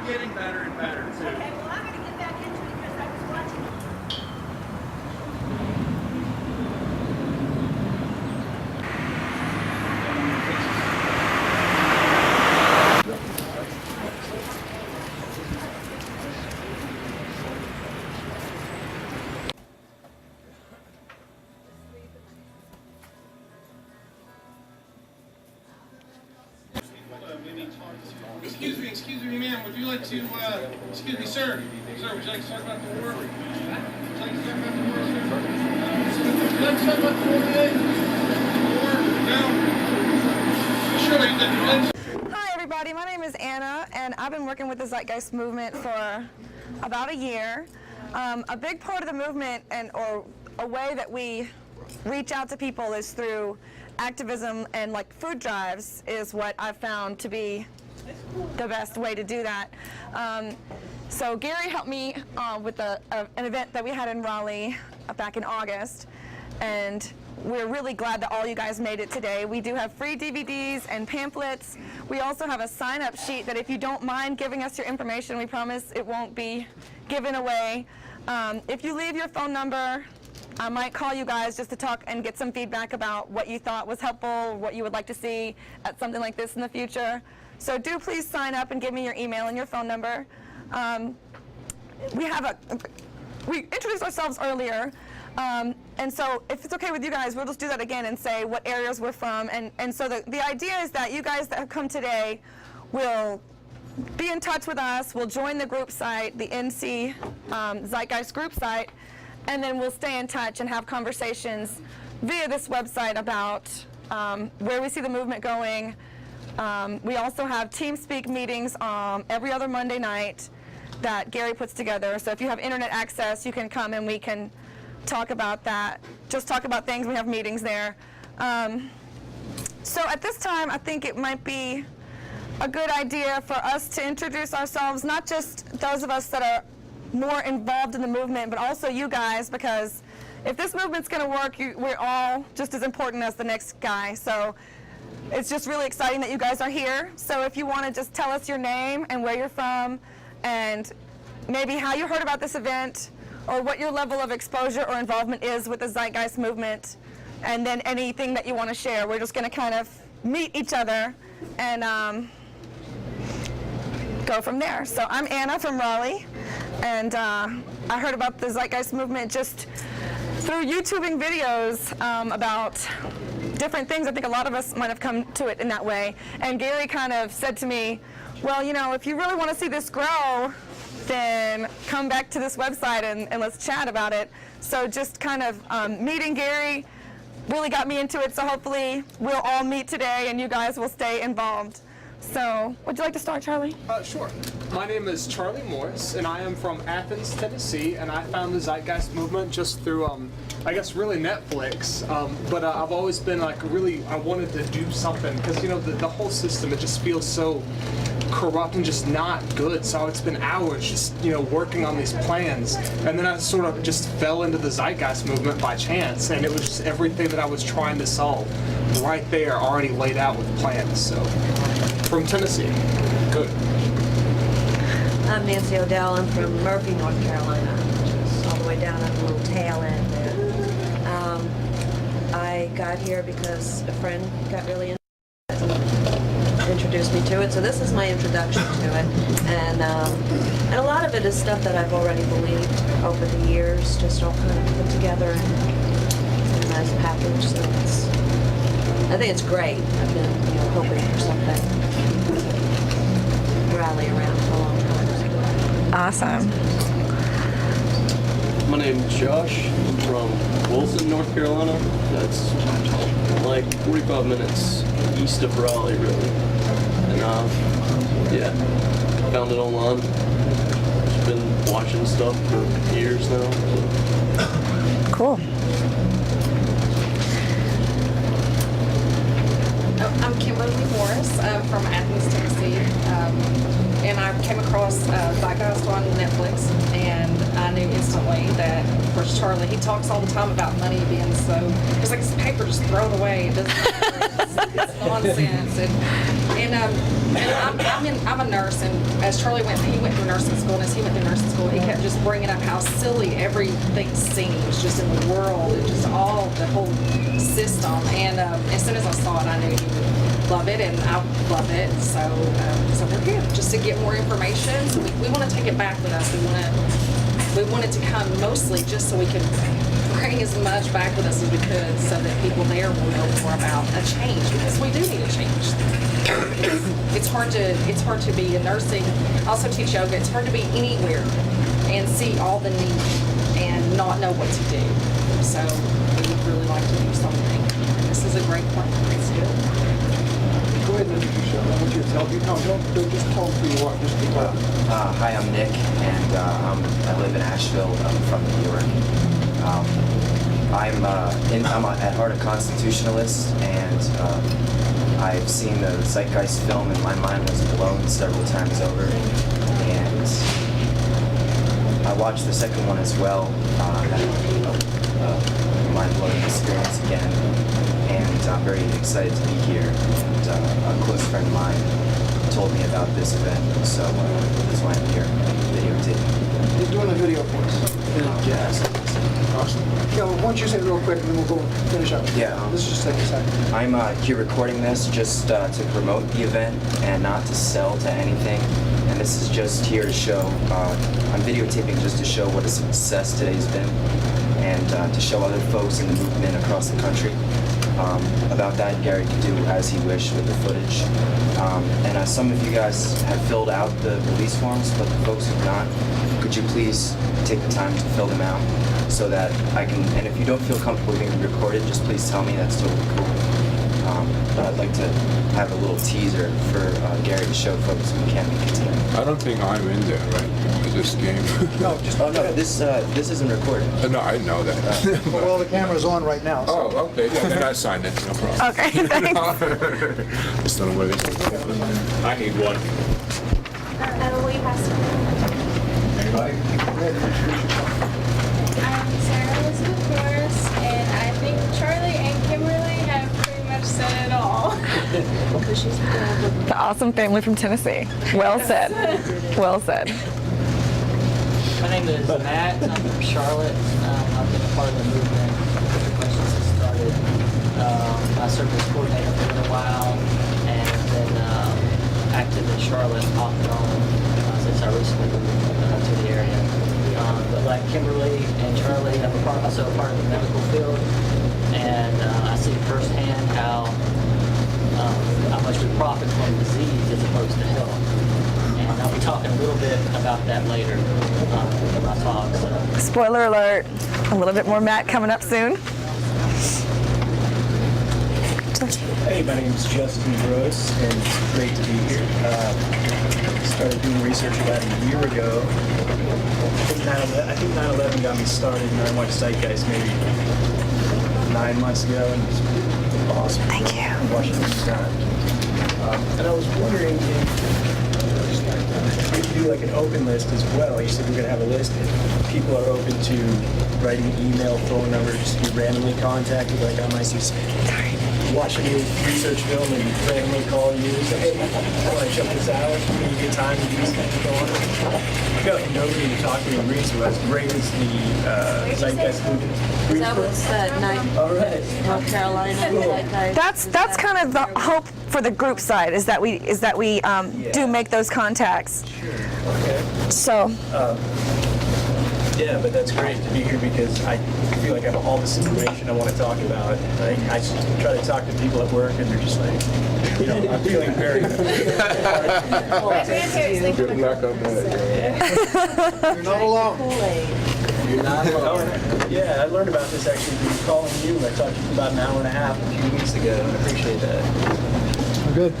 getting better and better, too. Okay, well, I'm going to get back into it because I was watching. Excuse me, ma'am. Would you like to, excuse me, sir. Sir, would you like to talk about the war? Would you like to talk about the war, sir? Would you like to talk about the war today? War? No? Surely, Hi, everybody. My name is Anna, and I've been working with the Zeitgeist movement for about a year. A big part of the movement, or a way that we reach out to people, is through activism, and like food drives is what I've found to be the best way to do that. So Gary helped me with an event that we had in Raleigh back in August, and we're really glad that all you guys made it today. We do have free DVDs and pamphlets. We also have a sign-up sheet that if you don't mind giving us your information, we promise it won't be given away. If you leave your phone number, I might call you guys just to talk and get some feedback about what you thought was helpful, what you would like to see at something like this in the future. So do please sign up and give me your email and your phone number. We introduced ourselves earlier, and so if it's okay with you guys, we'll just do that again and say what areas we're from. And so the idea is that you guys that have come today will be in touch with us. We'll join the group site, the NC Zeitgeist group site, and then we'll stay in touch and have conversations via this website about where we see the movement going. We also have TeamSpeak meetings every other Monday night that Gary puts together. So if you have internet access, you can come and we can talk about that. Just talk about things. We have meetings there. So at this time, I think it might be a good idea for us to introduce ourselves, not just those of us that are more involved in the movement, but also you guys, because if this movement's going to work, we're all just as important as the next guy. So it's just really exciting that you guys are here. So if you want to just tell us your name and where you're from, and maybe how you heard about this event, or what your level of exposure or involvement is with the Zeitgeist movement, and then anything that you want to share. We're just going to kind of meet each other and go from there. So I'm Anna from Raleigh, and I heard about the Zeitgeist movement just through YouTubing videos about different things. I think a lot of us might have come to it in that way. And Gary kind of said to me, well, you know, if you really want to see this grow, then come back to this website and let's chat about it. So just kind of meeting Gary really got me into it. So hopefully we'll all meet today and you guys will stay involved. So would you like to start, Charlie? Sure. My name is Charlie Morris, and I am from Athens, Tennessee, and I found the Zeitgeist movement just through, I guess, really Netflix. But I've always been like I wanted to do something, because, you know, the whole system, it just feels so corrupt and just not good. So it's been hours just, you know, working on these plans, and then I sort of just fell into the Zeitgeist movement by chance, and it was just everything that I was trying to solve right there, already laid out with plans. So from Tennessee. Good. I'm Nancy O'Dell. I'm from Murphy, North Carolina, just all the way down at the little tail end there. I got here because a friend got really into it and introduced me to it. So this is my introduction to it, and a lot of it is stuff that I've already believed over the years, just all kind of put together in a nice package. So I think it's great. I've been, you know, hoping for something to rally around for a long time. Awesome. My name's Josh. I'm from Wilson, North Carolina. That's like 45 minutes east of Raleigh, really. And yeah, found it online. Just been watching stuff for years now. So. Cool. I'm Kimberly Morris. I'm from Athens, Tennessee, and I came across Zeitgeist on Netflix, and I knew instantly that, of course, Charlie, he talks all the time about money being so, it's like this paper just thrown away. It doesn't matter. It's nonsense. And I'm a nurse, and as Charlie he went through nursing school, and as he went through nursing school, he kept just bringing up how silly everything seems just in the world, and just all the whole system. And as soon as I saw it, I knew he would love it, and I love it. So we're here just to get more information. So we want to take it back with us. We want it to come mostly just so we can bring as much back with us as we could, so that people there will know more about a change, because we do need a change. It's hard to be in nursing. I also teach yoga. It's hard to be anywhere and see all the need and not know what to do. So we would really like to do something. This is a great plan. Let's do it. Go ahead and introduce yourself. I want you to tell people. No, don't just tell them who you are. Just be quiet. Hi, I'm Nick, and I live in Asheville. I'm from New York. I'm at heart a constitutionalist, and I've seen the Zeitgeist film, and my mind was blown several times over. And I watched the second one as well. I had a mind-blowing experience again, and I'm very excited to be here. And a close friend of mine told me about this event, so that's why I'm here videotaping. You're doing a video for us. Yes. Awesome. Yeah, well, why don't you say it real quick, and then we'll go finish up. Yeah. This is just take a second. I'm here recording this just to promote the event and not to sell to anything. And this is just here to show, I'm videotaping just to show what a success today's been, and to show other folks in the movement across the country about that. Gary can do as he wished with the footage. And some of you guys have filled out the release forms, but the folks who've not, could you please take the time to fill them out so that I can, and if you don't feel comfortable being recorded, just please tell me. That's totally cool. But I'd like to have a little teaser for Gary to show folks who can't make it today. I don't think I'm in there, right? Is this game? No, just. Oh no, this isn't recorded. No, I know that. Well, the camera's on right now. So. Oh, okay. Yeah, then I signed it. No problem. Okay, thanks. Just don't know where this. I need one. Will you pass it? Anybody? Go ahead and introduce yourself. I'm Sarah Elizabeth Morris, and I think Charlie and Kimberly have pretty much said it all. The awesome family from Tennessee. Well said. Well said. My name is Matt. I'm from Charlotte. I've been a part of the movement pretty much since it started. I served as coordinator for a little while, and then active in Charlotte off and on since I recently moved to the area. But like Kimberly and Charlie, I'm also a part of the medical field, and I see firsthand how much we profit from disease as opposed to health. And I'll be talking a little bit about that later in my talk. So. Spoiler alert, a little bit more Matt coming up soon. Hey, my name is Justin Gross, and it's great to be here. Started doing research about a year ago. I think 9/11 got me started, and I watched Zeitgeist maybe 9 months ago, and it's awesome. Thank you. I'm watching it this time. And I was wondering if we could do like an open list as well. You said we're going to have a list. If people are open to writing email, phone number, just be randomly contacted. Like I might just watch a new research film and randomly call you and say, hey, I want to check this out. Can you get time to do this and go on? I feel like nobody to talk to in Greece who as great as the Zeitgeist movement. Is that what's that night? All right. North Carolina, Zeitgeist? That's kind of the hope for the group side, is that we do make those contacts. Sure. Okay. So. Yeah, but that's great to be here because I feel like I have all this information I want to talk about. Like, I try to talk to people at work and they're just like, you know, I'm feeling very Good luck on that. You're not alone. You're not alone. Yeah, I learned about this actually through calling you. I talked to you for about an hour and a half a few weeks ago, and I appreciate that. We're good.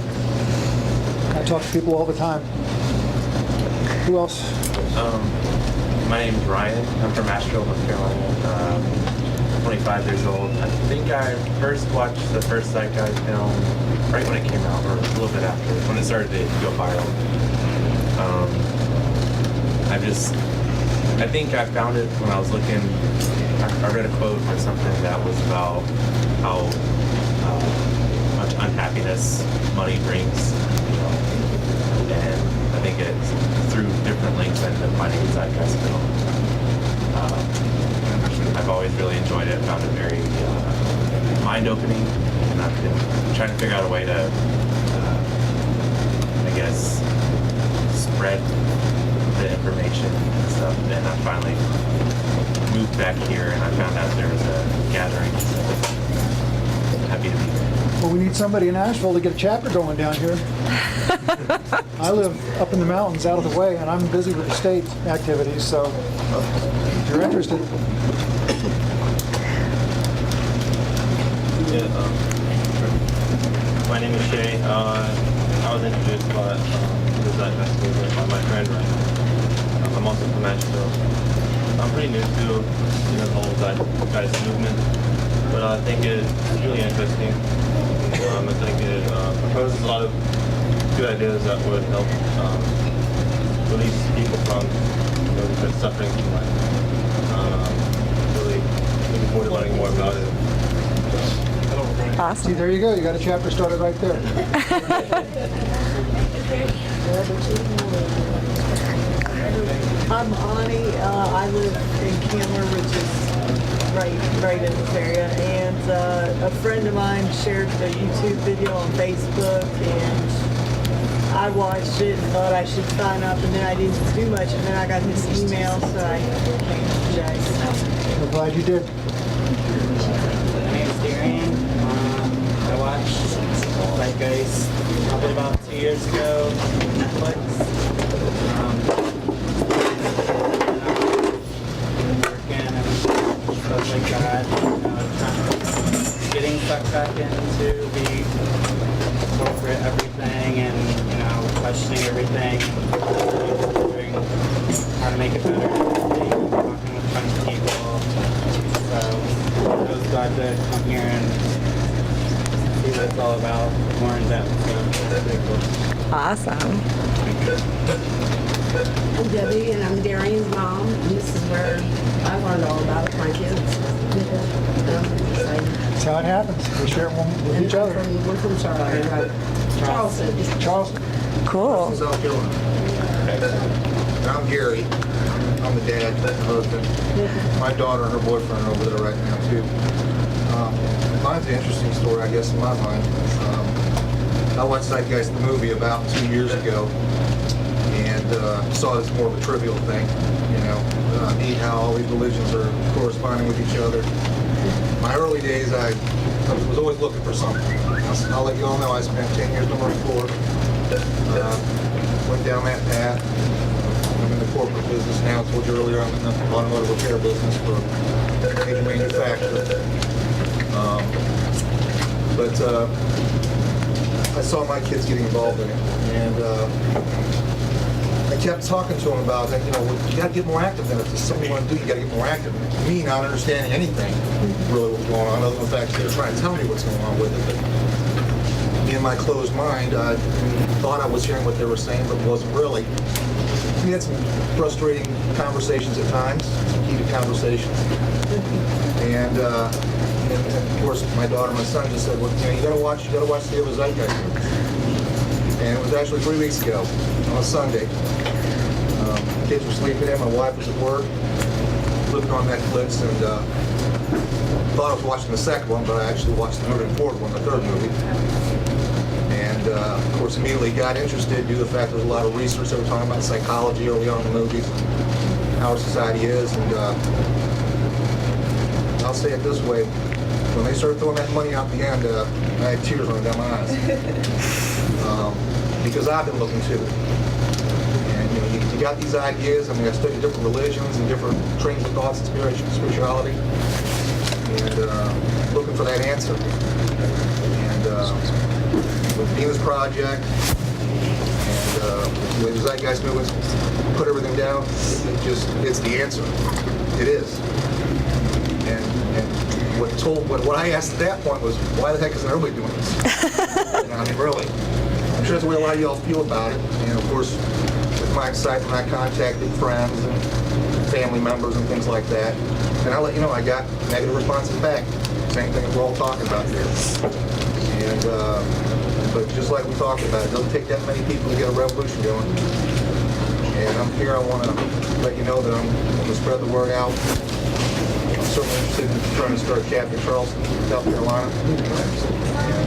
I talk to people all the time. Who else? My name's Ryan. I'm from Asheville, North Carolina. 25 years old. I think I first watched the first Zeitgeist film right when it came out, or a little bit after, when it started to go viral. I've just I think I found it when I was looking. I read a quote or something that was about how much unhappiness money brings, you know, and I think it's through different links and the finding the Zeitgeist film. I've always really enjoyed it. Found it very mind-opening, and I've been trying to figure out a way to, I guess, spread the information and stuff. And I finally moved back here, and I found out there was a gathering. So I'm happy to be there. Well, we need somebody in Asheville to get a chapter going down here. I live up in the mountains, out of the way, and I'm busy with the state activities. So, if you're interested. Yeah, my name is Shay. I was introduced by the Zeitgeist movement by my friend Ryan. I'm also from Asheville. I'm pretty new to the whole Zeitgeist movement, but I think it's really interesting. I think it proposes a lot of good ideas that would help release people from the suffering from life. Really looking forward to learning more about it. Awesome. See, there you go. You got a chapter started right there. I'm Ani. I live in Candler, which is right in this area. And a friend of mine shared the YouTube video on Facebook, and I watched it and thought I should sign up, and then I didn't do much, and then I got this email, so I came today. I'm glad you did. My name's Darian. I watched Zeitgeist probably about 2 years ago on Netflix. Working and stuff like that. Getting sucked back into the corporate everything and questioning everything, figuring how to make it better, talking with a bunch of people. So I was glad to come here and see what it's all about more in depth. So that's pretty cool. Awesome. I'm Debbie, and I'm Darian's mom. This is where I learned all about it, my kids. That's how it happens. We share one with each other. We're from Charleston. Charleston. Cool. South Carolina. And I'm Gary. I'm the dad, the husband. My daughter and her boyfriend are over there right now, too. Mine's an interesting story, I guess, in my mind. I watched Zeitgeist the movie about 2 years ago, and saw it as more of a trivial thing. Neat how all these religions are corresponding with each other. My early days, I was always looking for something. I'll let you all know I spent 10 years on the floor. Went down that path. I'm in the corporate business now. I told you earlier I'm in the automotive repair business for a major manufacturer. But I saw my kids getting involved in it, and I kept talking to them about that. You got to get more active in it. If there's something you want to do, you got to get more active in it. Me not understanding anything really what's going on, other than the fact that they're trying to tell me what's going on with it. But in my closed mind, I thought I was hearing what they were saying, but wasn't really. We had some frustrating conversations at times, some heated conversations. And of course, my daughter and my son just said, well, you gotta watch the other Zeitgeist movie. And it was actually 3 weeks ago, on a Sunday. Kids were sleeping in, my wife was at work, flipping on Netflix, and thought I was watching the second one, but I actually watched the moving forward one, the third movie. And of course, immediately got interested due to the fact there was a lot of research that were talking about psychology early on in the movies, how our society is, and I'll say it this way, when they started throwing that money out the end, I had tears running down my eyes. Because I've been looking too. And you got these ideas. I mean, I studied different religions and different trains of thoughts and spirituality, and looking for that answer. And with the Venus Project and with the Zeitgeist movement, put everything down. It's the answer. It is. And what I asked at that point was, why the heck isn't everybody doing this? I mean, really. I'm sure that's the way a lot of y'all feel about it. And of course, with my excitement, I contacted friends and family members and things like that. And I let you know I got negative responses back. Same thing that we're all talking about here. And but just like we talked about, it doesn't take that many people to get a revolution going. And I'm here. I want to let you know that I'm going to spread the word out. I'm certainly interested in trying to start a chapter in Charleston, South Carolina.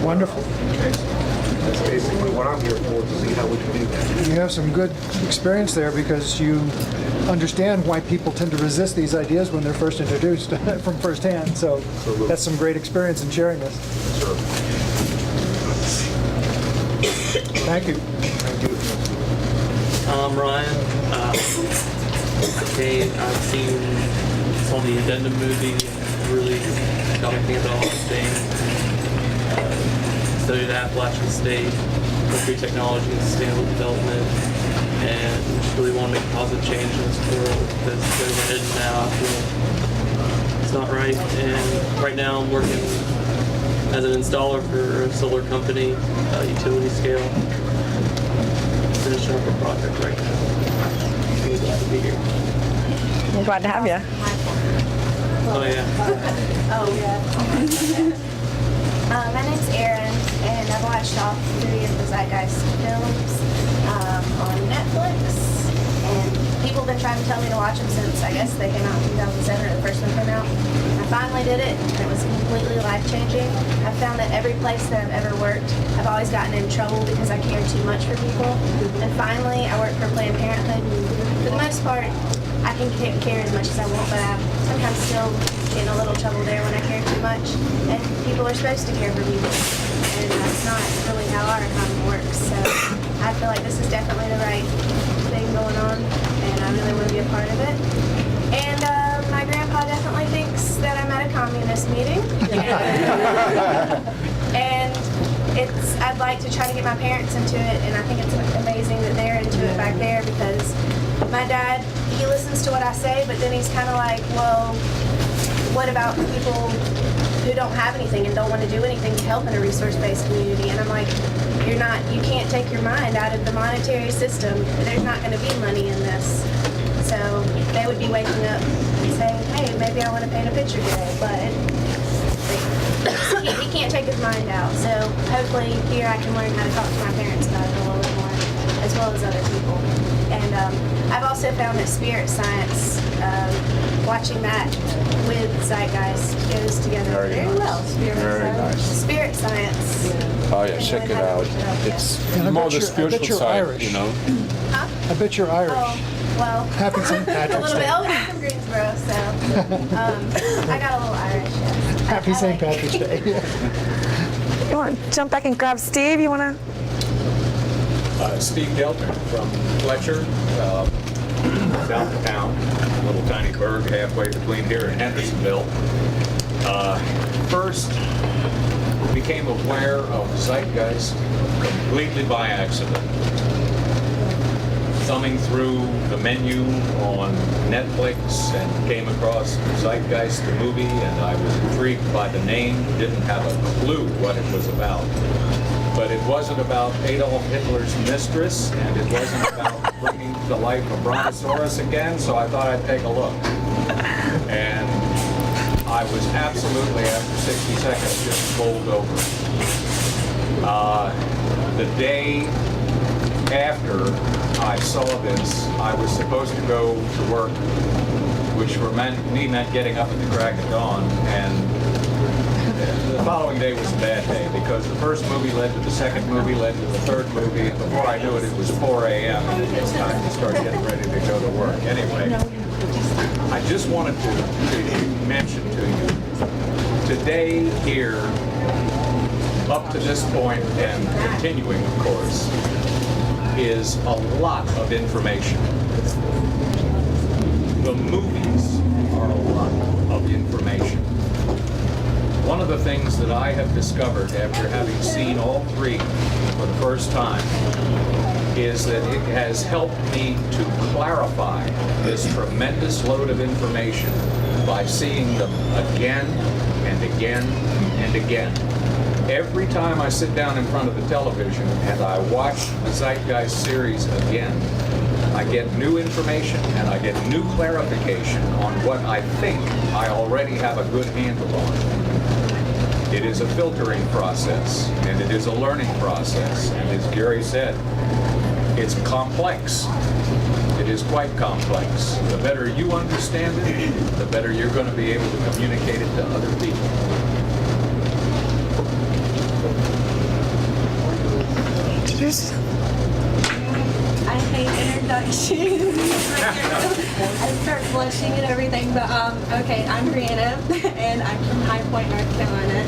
Wonderful. That's basically what I'm here for, to see how we can do that. You have some good experience there because you understand why people tend to resist these ideas when they're first introduced from firsthand. So that's some great experience in sharing this. Sure. Thank you. Thank you. I'm Ryan. I've saw the Addendum movie. Really got me thinking about a lot of things. Studied Appalachian State, Country Technology and Sustainable Development, and just really want to make a positive change in this world because where we're headed now, I feel it's not right. And right now I'm working as an installer for a solar company, utility scale. Finishing up a project right now. Really glad to be here. I'm glad to have you. Oh yeah. Oh, yeah. My name's Erin, and I've watched all 3 of the Zeitgeist films on Netflix. And people have been trying to tell me to watch them since, I guess, they came out in 2007, or the first one came out. I finally did it, and it was completely life-changing. I've found that every place that I've ever worked, I've always gotten in trouble because I care too much for people. And finally, I work for Planned Parenthood, and for the most part, I can care as much as I want, but I sometimes still get in a little trouble there when I care too much. And people are supposed to care for people, and that's not really how our economy works. So I feel like this is definitely the right thing going on, and I really want to be a part of it. And my grandpa definitely thinks that I'm at a communist meeting. And I'd like to try to get my parents into it, and I think it's amazing that they're into it back there because my dad, he listens to what I say, but then he's kind of like, well, what about people who don't have anything and don't want to do anything to help in a resource-based community? And I'm like, you can't take your mind out of the monetary system. There's not going to be money in this. So they would be waking up and saying, hey, maybe I want to paint a picture today, but he can't take his mind out. So hopefully here I can learn how to talk to my parents about it a little bit more, as well as other people. And I've also found that spirit science, watching that with Zeitgeist goes together very well. Spirit science. Oh yeah, check it out. It's more the spiritual side, Irish. you know. Huh? I bet you're Irish. Oh, well, Happy St. a Patrick's little Day. bit. Oh, I'm from Greensboro, so I got a little Irish. Yes. Happy I St. like- Patrick's Day. You want to jump back and grab Steve? You want to? Steve Delton from Fletcher, south of town, a little tiny burg halfway between here and Hendersonville. First, became aware of Zeitgeist completely by accident. Thumbing through the menu on Netflix and came across Zeitgeist, the movie, and I was intrigued by the name, didn't have a clue what it was about. But it wasn't about Adolf Hitler's mistress, and it wasn't about bringing to life a brontosaurus again, so I thought I'd take a look. And I was absolutely, after 60 seconds, just bowled over. The day after I saw this, I was supposed to go to work, which for me meant getting up at the crack of dawn, and the following day was a bad day because the first movie led to the second movie, led to the third movie, and before I knew it, it was 4 a.m. and it was time to start getting ready to go to work. Anyway, I just wanted to mention to you, today here, up to this point and continuing, of course, is a lot of information. The movies are a lot of information. One of the things that I have discovered after having seen all 3 for the first time is that it has helped me to clarify this tremendous load of information by seeing them again and again and again. Every time I sit down in front of the television and I watch the Zeitgeist series again, I get new information and I get new clarification on what I think I already have a good handle on. It is a filtering process, and it is a learning process. And as Gary said, it's complex. It is quite complex. The better you understand it, the better you're going to be able to communicate it to other people. I hate introductions. I start blushing and everything, but okay, I'm Brianna, and I'm from High Point, North Carolina.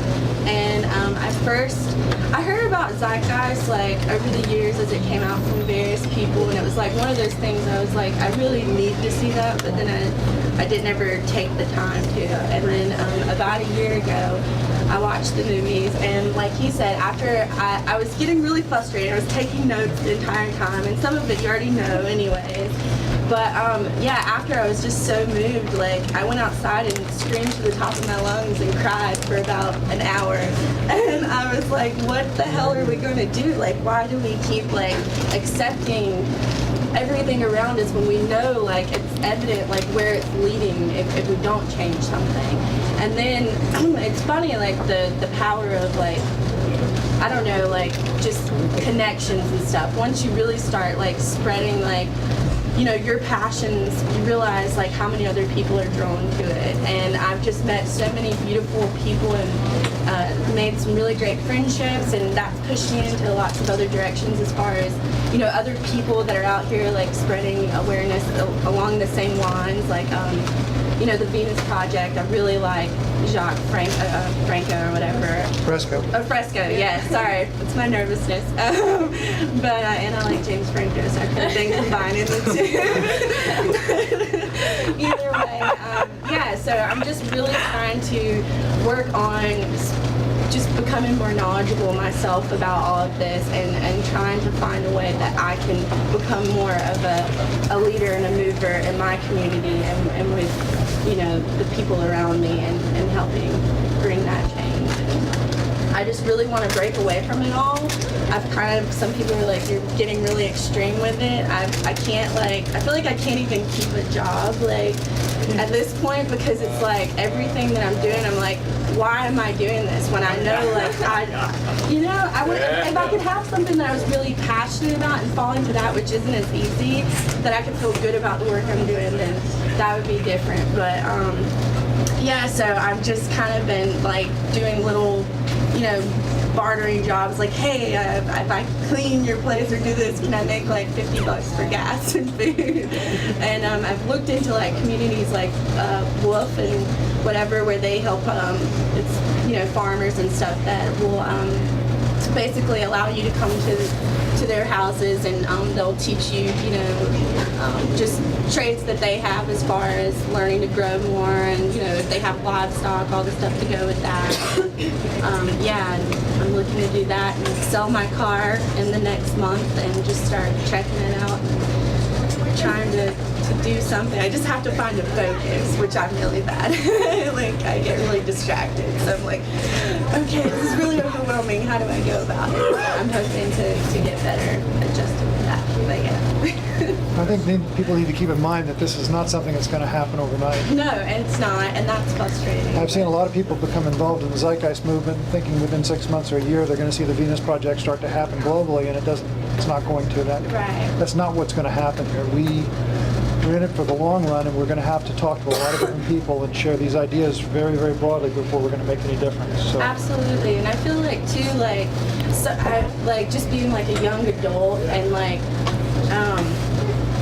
And I heard about Zeitgeist like over the years as it came out from various people, and it was like one of those things I was like, I really need to see that, but then I didn't ever take the time to. And then about a year ago, I watched the movies, and like he said, after I was getting really frustrated. I was taking notes the entire time, and some of it you already know anyways. But yeah, after I was just so moved, like I went outside and screamed to the top of my lungs and cried for about an hour. And I was like, what the hell are we gonna do? Like, why do we keep like accepting everything around us when we know like it's evident like where it's leading if we don't change something? And then it's funny, like the power of like, I don't know, like just connections and stuff. Once you really start like spreading like, you know, your passions, you realize like how many other people are drawn to it. And I've just met so many beautiful people and made some really great friendships, and that's pushed me into lots of other directions as far as, you know, other people that are out here like spreading awareness along the same lines, like you know, the Venus Project. I really like Jacques Franco or whatever. Fresco. Oh, Fresco, yeah, sorry. It's my nervousness. But and I like James Franco, so I could have been combining the two. Either way, yeah, so I'm just really trying to work on just becoming more knowledgeable myself about all of this, and trying to find a way that I can become more of a leader and a mover in my community and with, you know, the people around me, and helping bring that change. And I just really want to break away from it all. I've kind of, some people are like, you're getting really extreme with it. I can't, like, I feel like I can't even keep a job, like, at this point, because it's like everything that I'm doing, I'm like, why am I doing this when I know, like, you know, I would, if I could have something that I was really passionate about and fall into that, which isn't as easy, that I could feel good about the work I'm doing, then that would be different. But yeah, so I've just kind of been like doing little, you know, bartering jobs, like, hey, if I clean your place or do this, can I make like $50 for gas and food? And I've looked into like communities like Wolf and whatever, where they help, it's, you know, farmers and stuff that will basically allow you to come to their houses, and they'll teach you, you know, just traits that they have as far as learning to grow more, and, you know, if they have livestock, all the stuff to go with that. Yeah, and I'm looking to do that and sell my car in the next month and just start checking it out and trying to do something. I just have to find a focus, which I'm really bad. Like, I get really distracted. So I'm like, okay, this is really overwhelming. How do I go about it? So I'm hoping to get better adjusted to that. But yeah. I think people need to keep in mind that this is not something that's going to happen overnight. No, it's not, and that's frustrating. I've seen a lot of people become involved in the Zeitgeist movement, thinking within 6 months or a year they're going to see the Venus Project start to happen globally, and it doesn't. It's not going to. That's not what's going to happen here. We're in it for the long run, and we're going to have to talk to a lot of different people and share these ideas very, very broadly before we're going to make any difference. So. Absolutely, and I feel like too, like, so I like just being like a young adult and like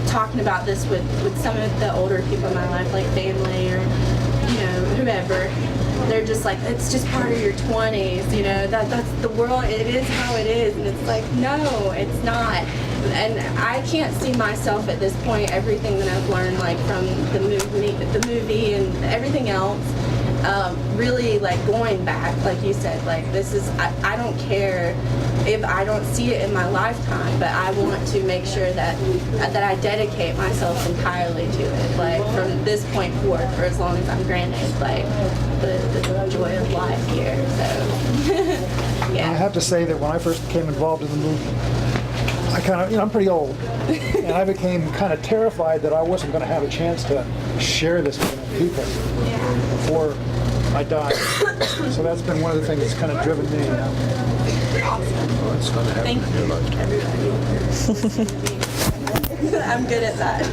talking about this with some of the older people in my life, like family or, you know, whoever. They're just like, it's just part of your 20s, you know, that's the world, it is how it is. And it's like, no, it's not. And I can't see myself at this point, everything that I've learned, like from the movie and everything else, really like going back, like you said, like this is, I don't care if I don't see it in my lifetime, but I want to make sure that I dedicate myself entirely to it, like from this point forward, for as long as I'm granted, like the joy of life here. So yeah. I have to say that when I first became involved in the movement, I kind of, I'm pretty old, and I became kind of terrified that I wasn't going to have a chance to share this with enough people before I died. So that's been one of the things that's kind of driven me. Well, it's going to happen in your lifetime. I'm good at that.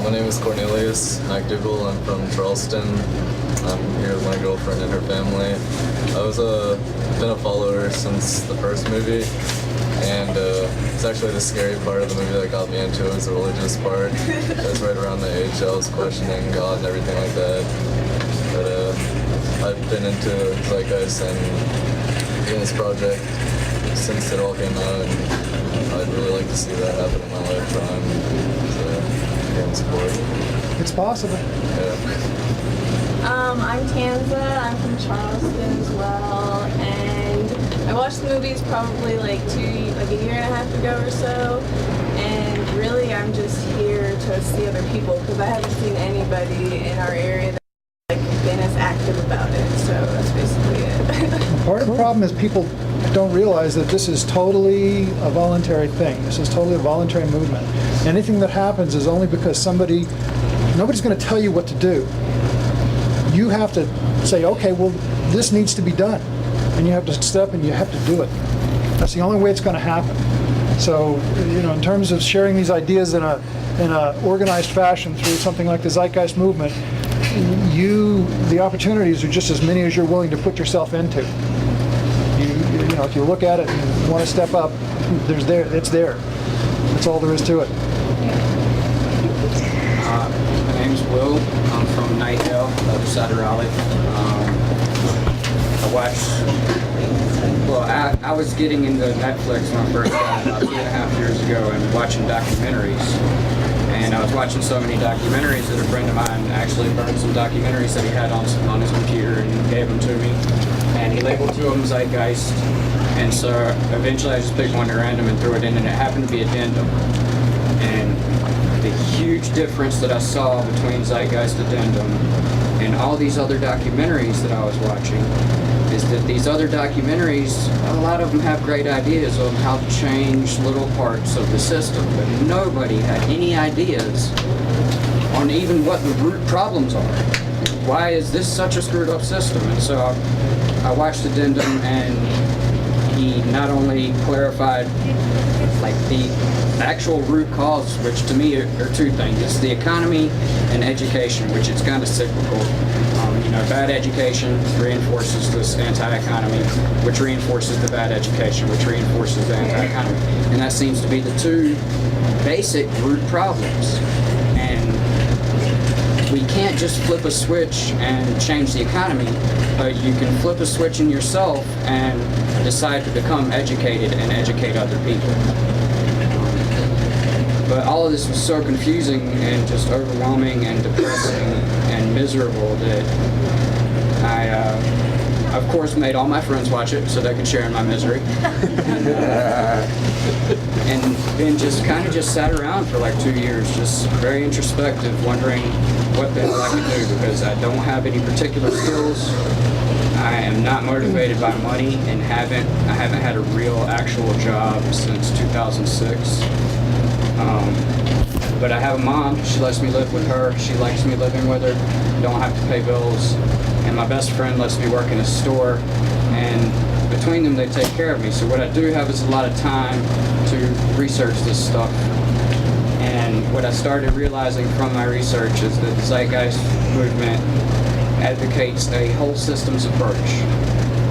My name is Cornelius McDougall. I'm from Charleston. I'm here with my girlfriend and her family. I was been a follower since the first movie, and it's actually the scary part of the movie that got me into it was the religious part. It was right around the age I was questioning God and everything like that. But I've been into Zeitgeist and doing this project since it all came out, and I'd really like to see that happen in my lifetime. So, again, support. It's possible. Yeah. I'm Tanza. I'm from Charleston as well, and I watched the movies probably like a year and a half ago or so. And really, I'm just here to see other people because I haven't seen anybody in our area that's been as active about it. So that's basically it. Part of the problem is people don't realize that this is totally a voluntary thing. This is totally a voluntary movement. Anything that happens is only because nobody's going to tell you what to do. You have to say, okay, well, this needs to be done. And you have to step and you have to do it. That's the only way it's going to happen. So, in terms of sharing these ideas in a organized fashion through something like the Zeitgeist movement, the opportunities are just as many as you're willing to put yourself into. If you look at it and want to step up, it's there. That's all there is to it. My name's Will. I'm from Night Hill, the other side of Raleigh. I was getting into Netflix when I first got about 2.5 years ago and watching documentaries. And I was watching so many documentaries that a friend of mine actually burned some documentaries that he had on his computer and gave them to me. And he labeled 2 of them Zeitgeist. And so eventually I just picked one at random and threw it in, and it happened to be Addendum. And the huge difference that I saw between Zeitgeist Addendum and all these other documentaries that I was watching is that these other documentaries, a lot of them have great ideas on how to change little parts of the system, but nobody had any ideas on even what the root problems are. Why is this such a screwed up system? And so I watched Addendum, and he not only clarified the actual root cause, which to me are 2 things. It's the economy and education, which is kind of cyclical. Bad education reinforces this anti-economy, which reinforces the bad education, which reinforces the anti-economy. And that seems to be the 2 basic root problems. And we can't just flip a switch and change the economy, but you can flip a switch in yourself and decide to become educated and educate other people. But all of this was so confusing and just overwhelming and depressing and miserable that I, of course, made all my friends watch it so they could share in my misery. And then just sat around for 2 years, just very introspective, wondering what the hell I could do, because I don't have any particular skills. I am not motivated by money, and I haven't had a real actual job since 2006. But I have a mom. She lets me live with her. She likes me living with her. Don't have to pay bills. And my best friend lets me work in a store. And between them, they take care of me. So what I do have is a lot of time to research this stuff. And what I started realizing from my research is that the Zeitgeist movement advocates a whole systems approach,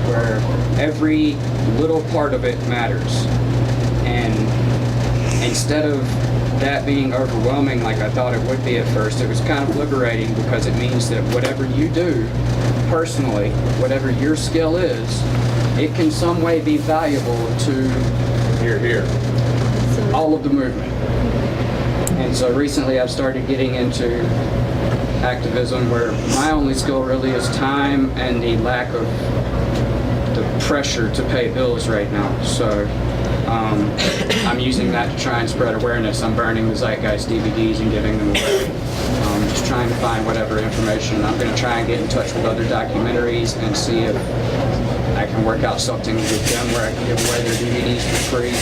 where every little part of it matters. And instead of that being overwhelming like I thought it would be at first, it was kind of liberating, because it means that whatever you do personally, whatever your skill is, it can some way be valuable to all of the movement. And so recently I've started getting into activism where my only skill really is time and the lack of the pressure to pay bills right now. So I'm using that to try and spread awareness. I'm burning the Zeitgeist DVDs and giving them away. Just trying to find whatever information. I'm going to try and get in touch with other documentaries and see if I can work out something with them where I can give away their DVDs for free.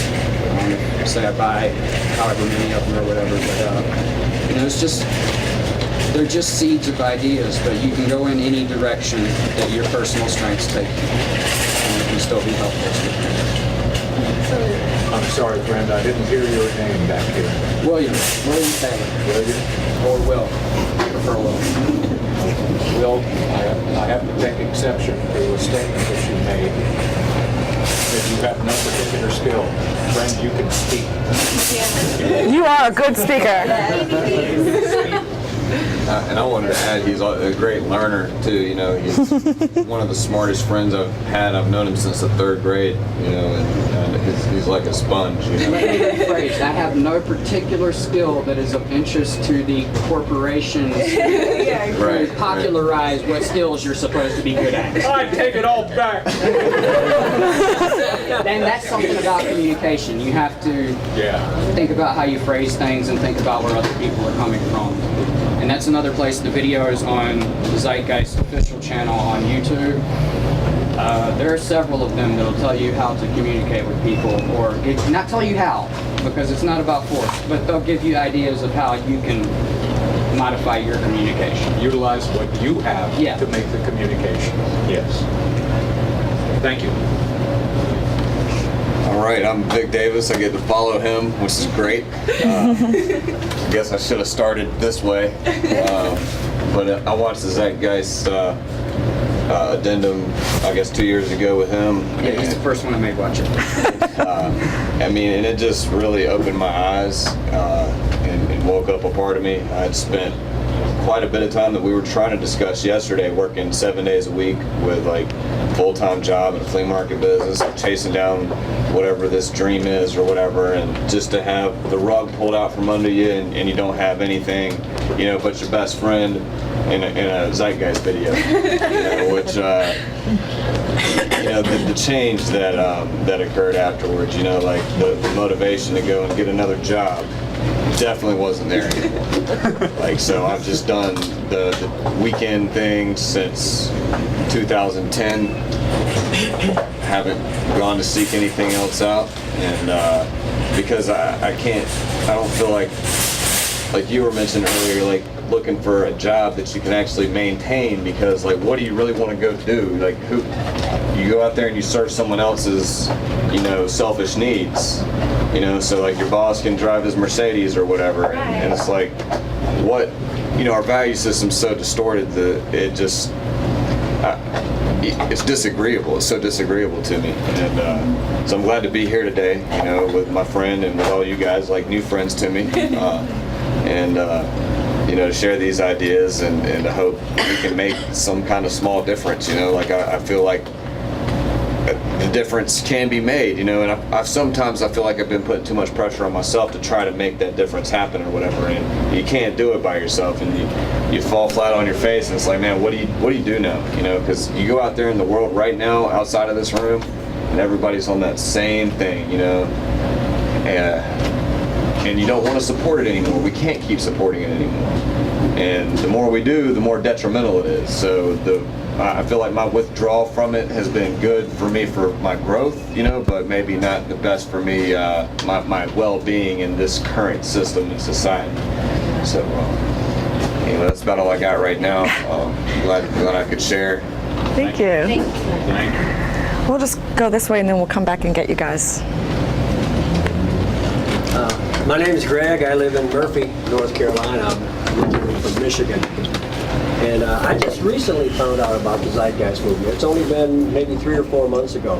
Say I buy however many of them or whatever. But it's just, they're just seeds of ideas, but you can go in any direction that your personal strengths take you, and it can still be helpful to you. I'm sorry, friend, I didn't hear your name back here. William Taylor. William? Or Will. Prefer Will. Will, I have to take exception to a statement that you made. That you have no particular skill. Friend, you can speak. You are a good speaker. And I wanted to add, he's a great learner too. You know, he's one of the smartest friends I've had. I've known him since the 3rd grade. You know, and he's like a sponge. You know? Let me rephrase. I have no particular skill that is of interest to the corporations Right. popularize what skills you're supposed to be good at. I take it all back. And that's something about communication. You have to think about how you phrase things and think about where other people are coming from. And that's another place. The video is on the Zeitgeist official channel on YouTube. There are several of them that'll tell you how to communicate with people, or not tell you how, because it's not about force, but they'll give you ideas of how you can modify your communication. Utilize what you have to make the communication. Yes. Thank you. All right, I'm Vic Davis. I get to follow him, which is great. I guess I should have started this way. But I watched the Zeitgeist addendum, I guess 2 years ago with him. Yeah, he's the first one I made watch it. I mean, and it just really opened my eyes and woke up a part of me. I'd spent quite a bit of time that we were trying to discuss yesterday, working 7 days a week with like full-time job in a flea market business, chasing down whatever this dream is or whatever, and just to have the rug pulled out from under you and you don't have anything, you know, but your best friend in a Zeitgeist video, you know, which you know, the change that that occurred afterwards, you know, like the motivation to go and get another job definitely wasn't there anymore. Like, so I've just done the weekend thing since 2010. Haven't gone to seek anything else out, and because I don't feel like you were mentioning earlier, like looking for a job that you can actually maintain, because like, what do you really want to go do? Like, you go out there and you serve someone else's, you know, selfish needs, you know, so like your boss can drive his Mercedes or whatever, and it's like, what, you know, our value system's so distorted that it just, it's disagreeable. It's so disagreeable to me, and so I'm glad to be here today, you know, with my friend and with all you guys, like new friends to me, and you know, to share these ideas and to hope we can make some kind of small difference. You know, like I feel like the difference can be made, you know, and I've sometimes I feel like I've been putting too much pressure on myself to try to make that difference happen or whatever, and you can't do it by yourself, and you fall flat on your face, and it's like, man, what do you do now, you know, because you go out there in the world right now outside of this room and everybody's on that same thing, you know, and you don't want to support it anymore. We can't keep supporting it anymore, and the more we do, the more detrimental it is. So I feel like my withdrawal from it has been good for me for my growth, you know, but maybe not the best for me, my well-being in this current system and society. So, you know, that's about all I got right now. Glad I could share. Thank you. Thank you. We'll just go this way and then we'll come back and get you guys. My name is Greg. I live in Murphy, North Carolina. I'm originally from Michigan. And I just recently found out about the Zeitgeist movement. It's only been maybe 3 or 4 months ago.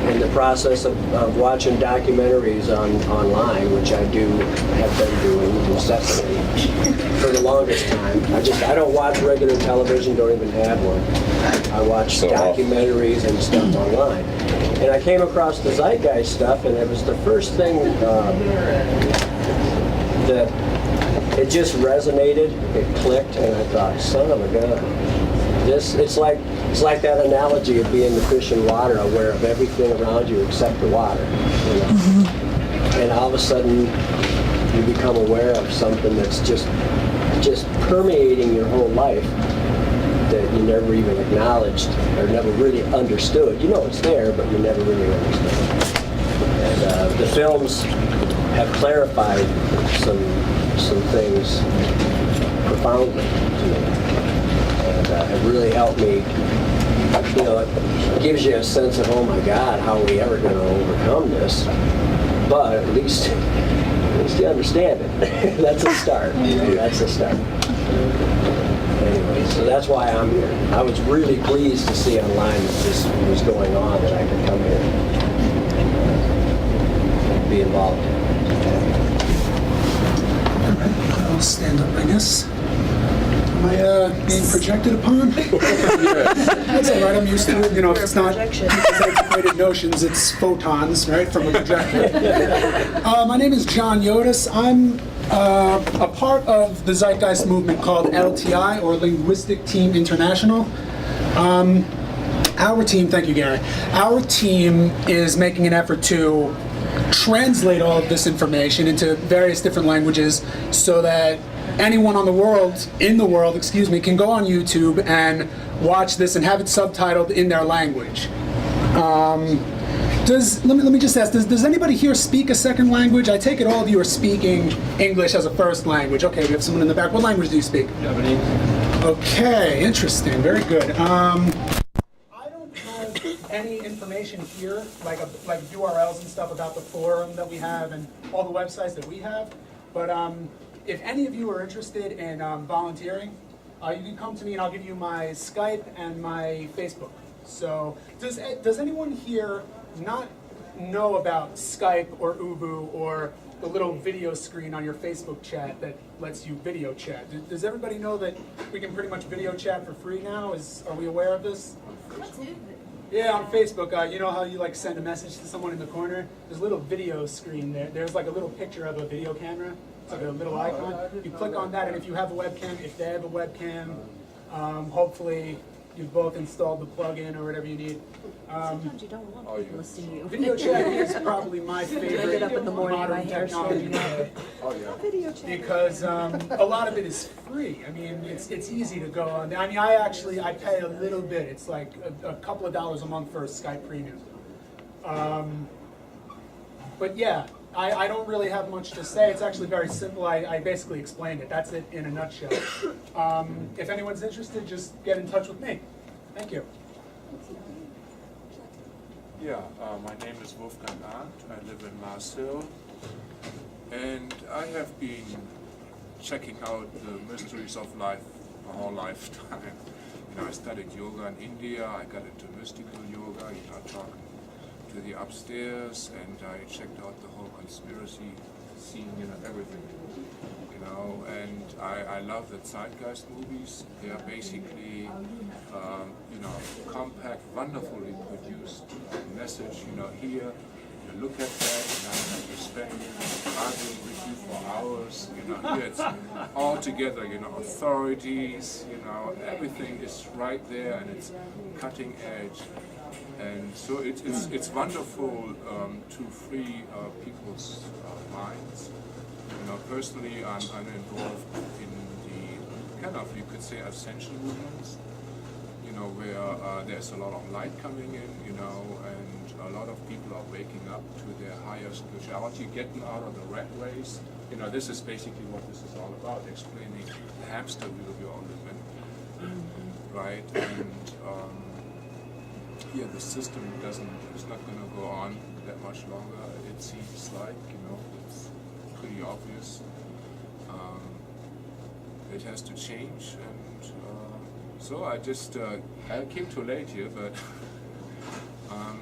In the process of watching documentaries online, which I have been doing incessantly for the longest time. I don't watch regular television, don't even have one. I watch documentaries and stuff online. And I came across the Zeitgeist stuff, and it was the first thing that it just resonated, it clicked, and I thought, son of a gun. It's like that analogy of being the fish in water, aware of everything around you except the water. You know? And all of a sudden, you become aware of something that's just just permeating your whole life that you never even acknowledged or never really understood. You know it's there, but you never really understood. And the films have clarified some things profoundly to me, and have really helped me. You know, it gives you a sense of, oh my God, how are we ever going to overcome this? But at least you understand it. That's a start. That's a start. Anyway, so that's why I'm here. I was really pleased to see online that this was going on, that I could come here and be involved. I'll stand up, I guess. Am I being projected upon? That's all right, I'm used to it. You know, if it's not antiquated notions, it's photons, right, from a projector. My name is John Yodis. I'm a part of the Zeitgeist movement called LTI, or Linguistic Team International. Our team, thank you, Gary. Our team is making an effort to translate all of this information into various different languages so that anyone in the world, can go on YouTube and watch this and have it subtitled in their language. Let me just ask, does anybody here speak a second language? I take it all of you are speaking English as a first language. Okay, we have someone in the back. What language do you speak? Japanese. Okay, interesting, very good. I don't have any information here, like URLs and stuff about the forum that we have and all the websites that we have, but if any of you are interested in volunteering, you can come to me and I'll give you my Skype and my Facebook. So does anyone here not know about Skype or Ubu or the little video screen on your Facebook chat that lets you video chat? Does everybody know that we can pretty much video chat for free now? Are we aware of this? Yeah, on Facebook, you know how you like send a message to someone in the corner? There's a little video screen there. There's like a little picture of a video camera. It's like a little icon. You click on that, and if you have a webcam, if they have a webcam, hopefully you've both installed the plug-in or whatever you need. Sometimes you don't want people to see you. Video chat is probably my favorite Get up in the morning, my modern hair's technology. Video chat. Because a lot of it is free. I mean, it's easy to go on. I mean, I pay a little bit. It's like a couple of dollars a month for a Skype premium. But yeah, I don't really have much to say. It's actually very simple. I basically explained it. That's it in a nutshell. If anyone's interested, just get in touch with me. Thank you. Yeah, my name is Wolfgang Arndt. I live in Marseille. And I have been checking out the mysteries of life my whole lifetime. You know, I studied yoga in India. I got into mystical yoga, you know, talking to the upstairs, and I checked out the whole conspiracy scene, you know, everything, you know, and I love the Zeitgeist movies. They are basically, you know, compact, wonderfully produced message, you know, here, you look at that, and I have to spend arguing with you for hours, you know, here it's all together, you know, authorities, you know, everything is right there, and it's cutting edge. And so it's wonderful to free people's minds. You know, personally, I'm involved in the kind of, you could say, ascension movements. You know, where there's a lot of light coming in. You know, and a lot of people are waking up to their higher spirituality, getting out of the rat race. You know, this is basically what this is all about: explaining the hamster wheel we all live in, right? And yeah, the system is not going to go on that much longer. It seems like, you know, it's pretty obvious. It has to change, and so I just I came too late here, but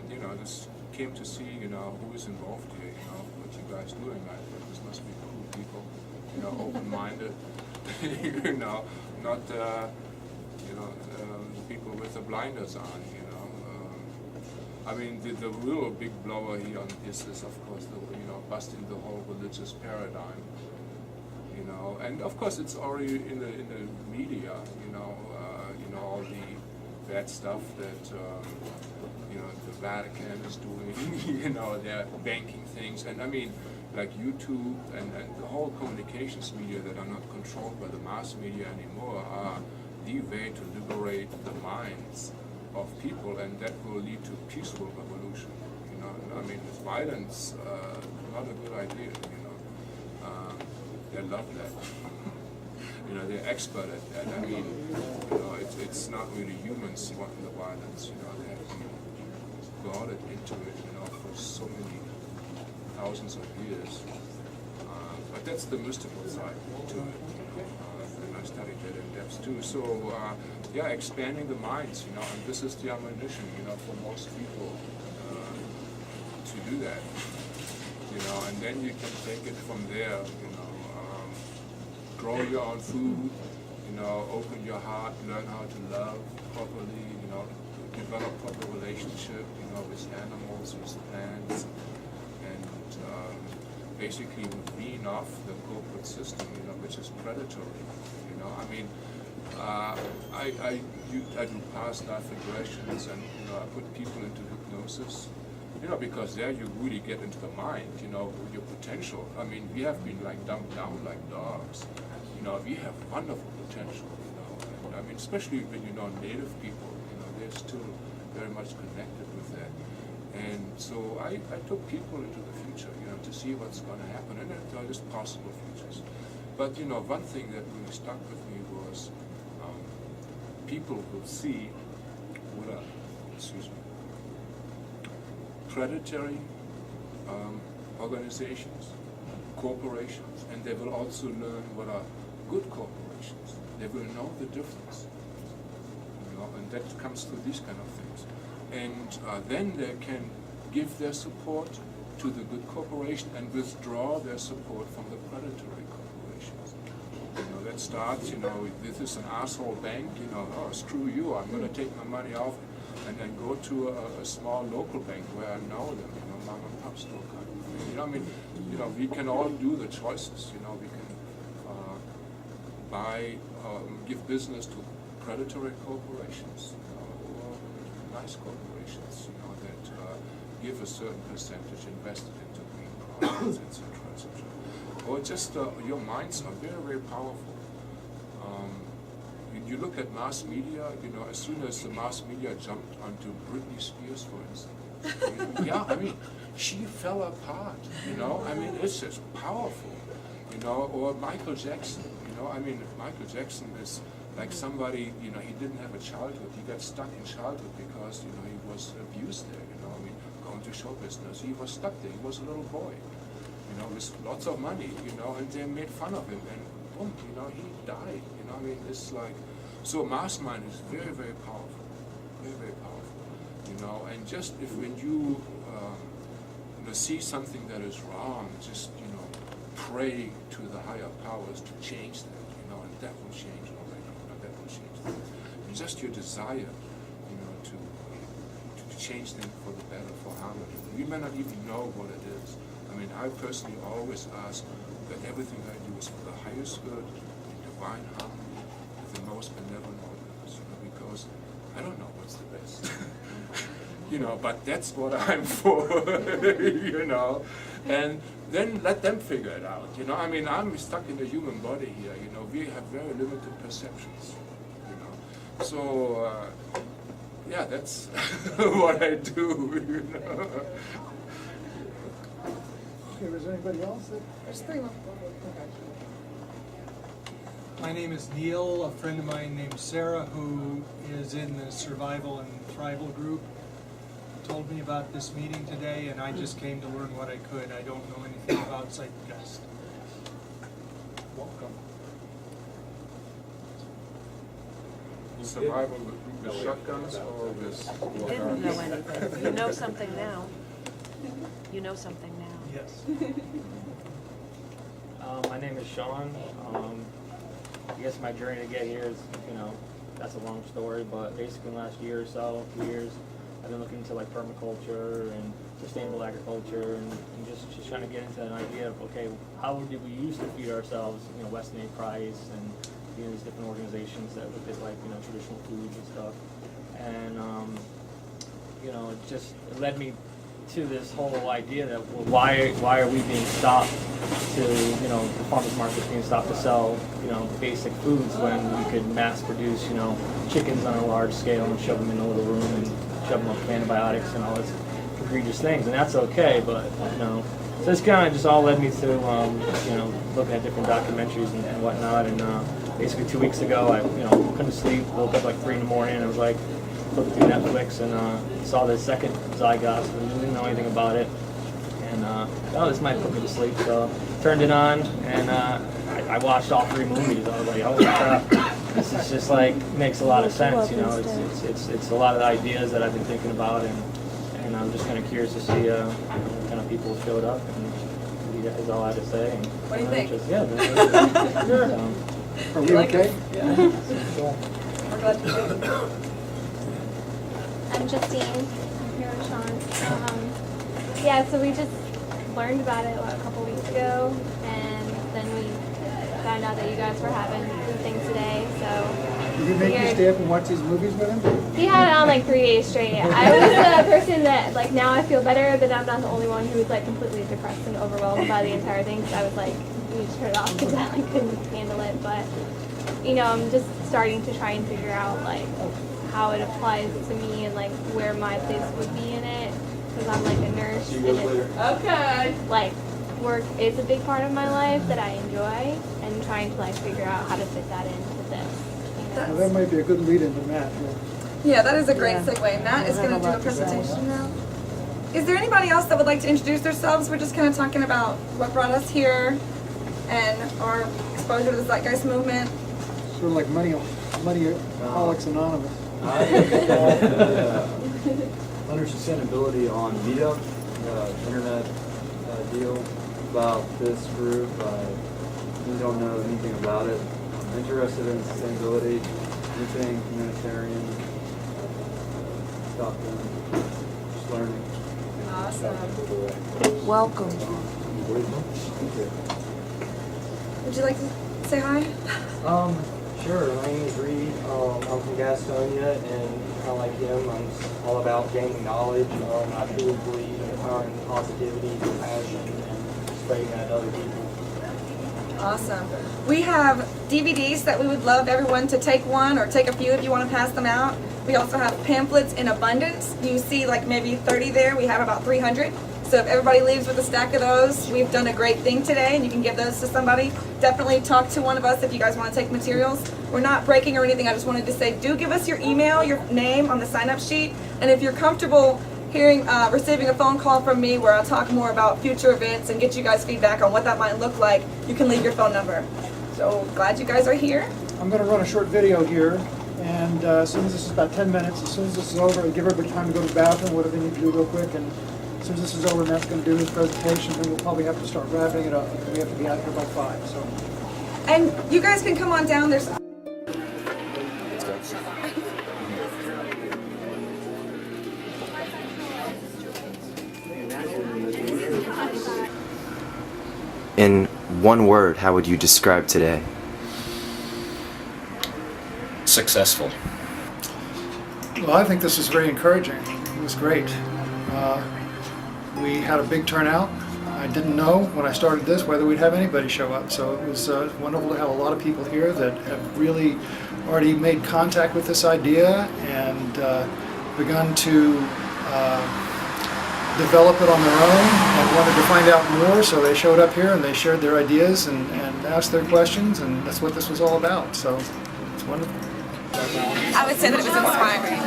you know, just came to see, you know, who is involved here. You know, what you guys doing. I thought this must be cool people, you know, open-minded. You know, not you know, people with the blinders on. I mean, the real big blower here on this is, of course, you know, busting the whole religious paradigm. You know, and of course it's already in the media. You know, all the bad stuff that the Vatican is doing. They're banking things, and I mean, like YouTube and the whole communications media that are not controlled by the mass media anymore are the way to liberate the minds of people, and that will lead to peaceful revolution. I mean, with violence, not a good idea. They love that. They're expert at that. I mean, it's not really humans wanting the violence. They have been guarded into it, for so many thousands of years. But that's the mystical side to it. And I studied that in depth too. So, expanding the minds, and this is the ammunition, for most people to do that. And then you can take it from there, grow your own food, open your heart, learn how to love properly, develop proper relationship, with animals, with plants, and basically wean off the corporate system, which is predatory. I mean, I do past life regressions, and I put people into hypnosis. Because there you really get into the mind, your potential. I mean, we have been like dumbed down like dogs. We have wonderful potential, and I mean, especially when native people, they're still very much connected with that. And so I took people into the future, to see what's going to happen, and there are just possible futures. But one thing that really stuck with me was people will see what are, predatory organizations, corporations, and they will also learn what are good corporations. They will know the difference, and that comes through these kind of things. And then they can give their support to the good corporation and withdraw their support from the predatory corporations. That starts, this is an asshole bank, oh, screw you, I'm going to take my money off and then go to a small local bank where I know them, mom and pop store kind of thing. I mean, we can all do the choices. We can give business to predatory corporations or nice corporations, that give a certain percentage invested into green projects, etc., etc. Or just your minds are very, very powerful. You look at mass media, as soon as the mass media jumped onto Britney Spears, for instance, I mean, she fell apart, I mean, it's just powerful, or Michael Jackson, I mean, Michael Jackson is like somebody, he didn't have a childhood, he got stuck in childhood because, he was abused there, I mean, going to show business, he was stuck there, he was a little boy, with lots of money, and they made fun of him, and boom, he died, I mean, it's like, so mass mind is very, very powerful, very, very powerful, and just when you see something that is wrong, just, pray to the higher powers to change that, and that will change already, that will change that. And just your desire, to change things for the better, for harmony. We may not even know what it is. I mean, I personally always ask that everything I do is for the highest good, in divine harmony, with the most benevolent motives, because I don't know what's the best. But that's what I'm for, and then let them figure it out, I mean, I'm stuck in the human body here, we have very limited perceptions, so, that's what I do, Okay, was there anybody else? There's three more. My name is Neil. A friend of mine named Sarah, who is in the survival and thrival group, told me about this meeting today, and I just came to learn what I could. I don't know anything about Zeitgeist. Welcome. Survival with shotguns or with... You didn't know anything. You know something now. You know something now. Yes. My name is Sean. I guess my journey to get here is, that's a long story, but basically in the last year or so, 2 years, I've been looking into like permaculture and sustainable agriculture and just trying to get into an idea of, okay, how did we used to feed ourselves, Weston A. Price and these different organizations that look at like, traditional foods and stuff. it led me to this whole idea that, well, why are we being stopped to, the farmers market's being stopped to sell, basic foods when we could mass produce, chickens on a large scale and shove them in a little room and shove them up with antibiotics and all this egregious things, and that's okay, but, so this kind of just all led me to, looking at different documentaries and whatnot, and basically 2 weeks ago, I, couldn't sleep, woke up like 3 in the morning, and I was like, flipping through Netflix and saw the second Zeitgeist and didn't know anything about it. And oh, this might put me to sleep. So turned it on and I watched all 3 movies. I was like, holy crap, this is just like makes a lot of sense. It's a lot of the ideas that I've been thinking about, and I'm just kind of curious to see what kind of people showed up and you guys all had to say. And, what do you think? Are we okay? Yeah. We're glad to be here. I'm Justine. I'm here with Sean. Yeah, so we just learned about it a couple weeks ago, and then we found out that you guys were having the thing today. So Did you make me stay up and watch these movies with him? he had it on like 3 days straight. I was the person that like now I feel better that I'm not the only one who was like completely depressed and overwhelmed by the entire thing. Because I was like, you need to turn it off because I like, couldn't handle it. But I'm just starting to try and figure out like how it applies to me and like where my place would be in it, because I'm like a nurse and it's, like work is a big part of my life that I enjoy, and trying to like figure out how to fit that into this. Well, that might be a good lead into Matt. Yeah, that is a great segue. Matt is going to do a presentation now. Is there anybody else that would like to introduce themselves? We're just kind of talking about what brought us here and our exposure to the Zeitgeist movement. Sort of like Moneyaholics Anonymous. I under sustainability on Meetup, internet deal about this group. I don't know anything about it. I'm interested in sustainability, anything humanitarian, stuff, just learning. Awesome. Welcome. Would you like to say hi? Sure, my name is Reed. I'm from Gastonia, and kind of like him, I'm all about gaining knowledge. I truly believe in empowering positivity, compassion, and spreading that to other people. Awesome. We have DVDs that we would love everyone to take one or take a few if you want to pass them out. We also have pamphlets in abundance. You see like maybe 30 there. We have about 300. So if everybody leaves with a stack of those, we've done a great thing today, and you can give those to somebody. Definitely talk to one of us if you guys want to take materials. We're not breaking or anything. I just wanted to say, do give us your email, your name on the sign-up sheet, and if you're comfortable receiving a phone call from me where I'll talk more about future events and get you guys feedback on what that might look like, you can leave your phone number. So glad you guys are here. I'm going to run a short video here, and as soon as this is about 10 minutes, as soon as this is over, give everybody time to go to the bathroom, whatever they need to do real quick, and as soon as this is over, Matt's going to do his presentation, then we'll probably have to start wrapping it up, because we have to be out here by 5. So. And you guys can come on down. There's In one word, how would you describe today? Successful. Well, I think this was very encouraging. It was great. We had a big turnout. I didn't know when I started this whether we'd have anybody show up, so it was wonderful to have a lot of people here that have really already made contact with this idea and begun to develop it on their own and wanted to find out more, so they showed up here and they shared their ideas and asked their questions, and that's what this was all about, so it's wonderful. I would say that it was inspiring.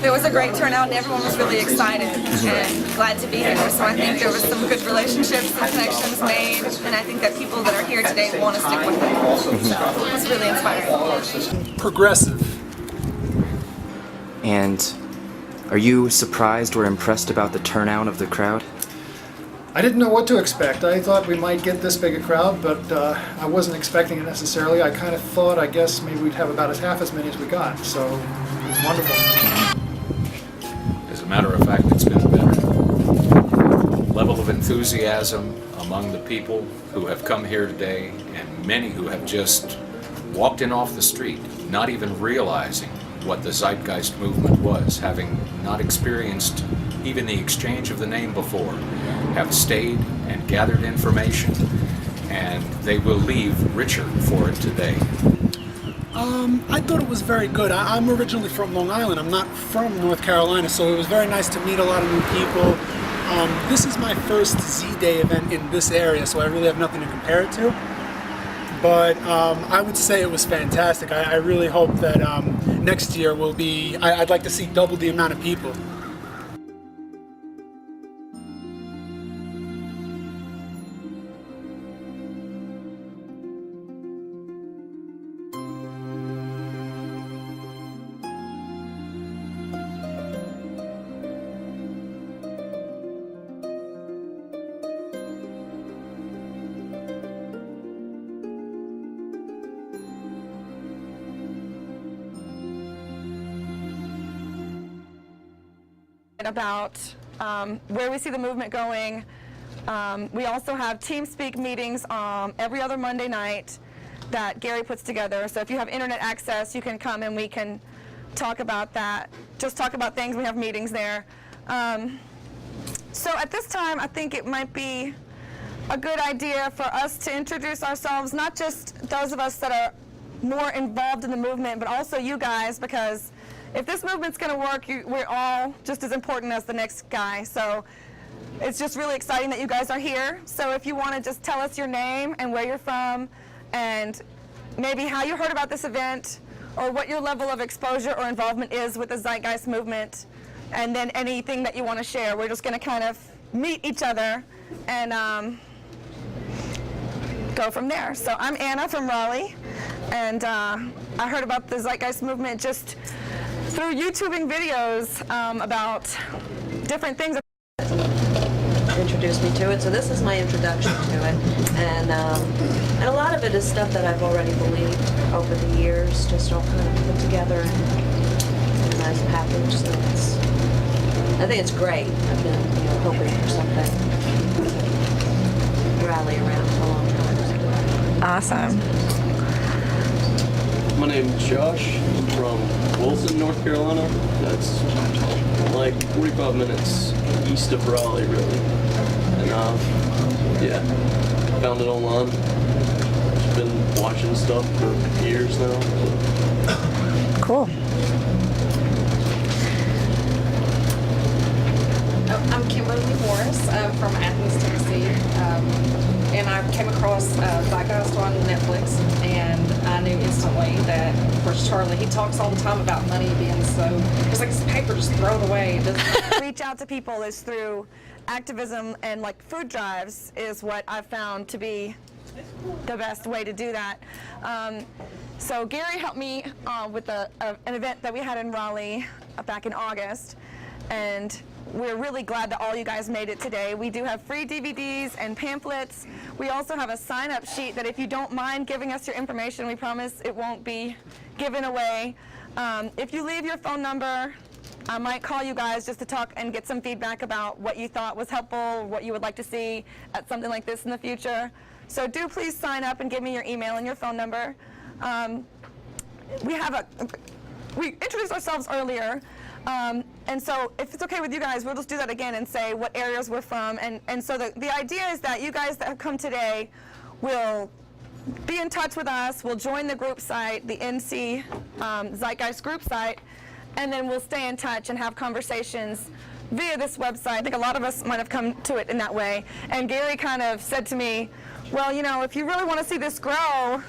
There was a great turnout and everyone was really excited and glad to be here. So I think there was some good relationships and connections made, and I think that people that are here today want to stick with it. So it was really inspiring. Progressive. And are you surprised or impressed about the turnout of the crowd? I didn't know what to expect. I thought we might get this big a crowd, but I wasn't expecting it necessarily. I kind of thought, I guess, maybe we'd have about half as many as we got, so it was wonderful. As a matter of fact, it's been better. Level of enthusiasm among the people who have come here today, and many who have just walked in off the street, not even realizing what the Zeitgeist movement was, having not experienced even the exchange of the name before, have stayed and gathered information, and they will leave richer for it today. I thought it was very good. I'm originally from Long Island. I'm not from North Carolina, so it was very nice to meet a lot of new people. This is my first ZDay event in this area, so I really have nothing to compare it to. But I would say it was fantastic. I really hope that next year will be, I'd like to see double the amount of people. About where we see the movement going. We also have team speak meetings every other Monday night that Gary puts together. So if you have internet access, you can come and we can talk about that. Just talk about things. We have meetings there. So at this time, I think it might be a good idea for us to introduce ourselves, not just those of us that are more involved in the movement, but also you guys, because if this movement's going to work, we're all just as important as the next guy. So it's just really exciting that you guys are here. So if you want to just tell us your name and where you're from and maybe how you heard about this event or what your level of exposure or involvement is with the Zeitgeist movement, and then anything that you want to share. We're just going to kind of meet each other and go from there. So I'm Anna from Raleigh, and I heard about the Zeitgeist movement just through YouTubing videos about different things. Introduced me to it, so this is my introduction to it, and a lot of it is stuff that I've already believed over the years, just all kind of put together in a nice package. So I think it's great. I've been hoping for something to rally around for a long time. Awesome. My name is Josh. I'm from Wilson, North Carolina. That's like 45 minutes east of Raleigh, really. And yeah, found it online. Just been watching stuff for years now. So. Cool. I'm Kimberly Morris. I'm from Athens, Tennessee. And I came across Zeitgeist on Netflix, and I knew instantly that, of course, Charlie, he talks all the time about money being so, it's like this paper just thrown away. Reach out to people is through activism, and like food drives is what I've found to be the best way to do that. So Gary helped me with an event that we had in Raleigh back in August, and we're really glad that all you guys made it today. We do have free DVDs and pamphlets. We also have a sign-up sheet that if you don't mind giving us your information, we promise it won't be given away. If you leave your phone number, I might call you guys just to talk and get some feedback about what you thought was helpful, what you would like to see at something like this in the future. So do please sign up and give me your email and your phone number. We introduced ourselves earlier. And so if it's okay with you guys, we'll just do that again and say what areas we're from. And so the idea is that you guys that have come today will be in touch with us. We'll join the group site, the NC Zeitgeist group site, and then we'll stay in touch and have conversations via this website. I think a lot of us might have come to it in that way. And Gary kind of said to me, well, if you really want to see this grow,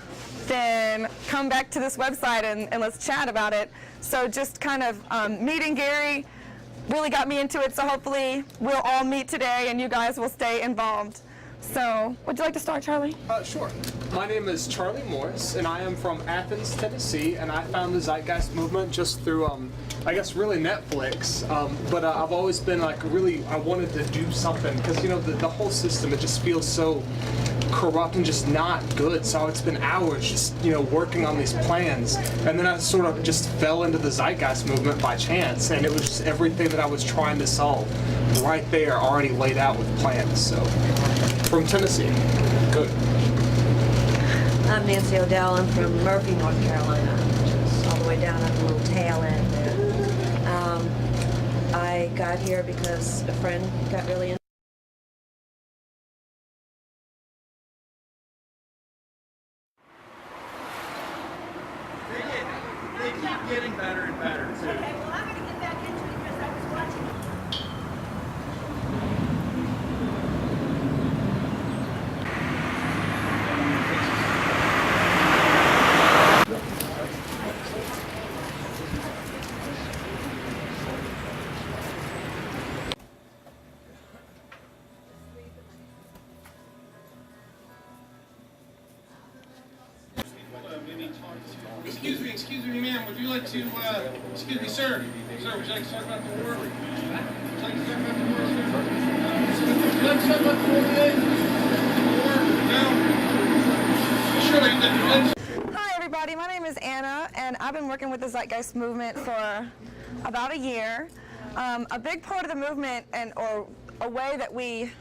then come back to this website and let's chat about it. So just kind of meeting Gary really got me into it, so hopefully we'll all meet today and you guys will stay involved. So, would you like to start, Charlie? Sure. My name is Charlie Morris, and I am from Athens, Tennessee, and I found the Zeitgeist movement just through, I guess, really Netflix. But I've always been I wanted to do something, because, the whole system, it just feels so corrupt and just not good. So it's been hours just, working on these plans. And then I sort of just fell into the Zeitgeist movement by chance, and it was just everything that I was trying to solve right there, already laid out with plans. So, from Tennessee. Good. I'm Nancy O'Dell. I'm from Murphy, North Carolina, which is all the way down at the little tail end there. I got here because a friend got really into They keep getting better and better, too. Okay, well, I'm going to get back into it because I was watching. Excuse me, ma'am, would you like to, excuse me, sir, would you like to talk about the war? Would you like to talk about the war, sir? Would you like to talk about the war today? War? No? Surely you didn't. Hi everybody, my name is Anna, and I've been working with the Zeitgeist movement for about a year. A big part of the movement or a way that we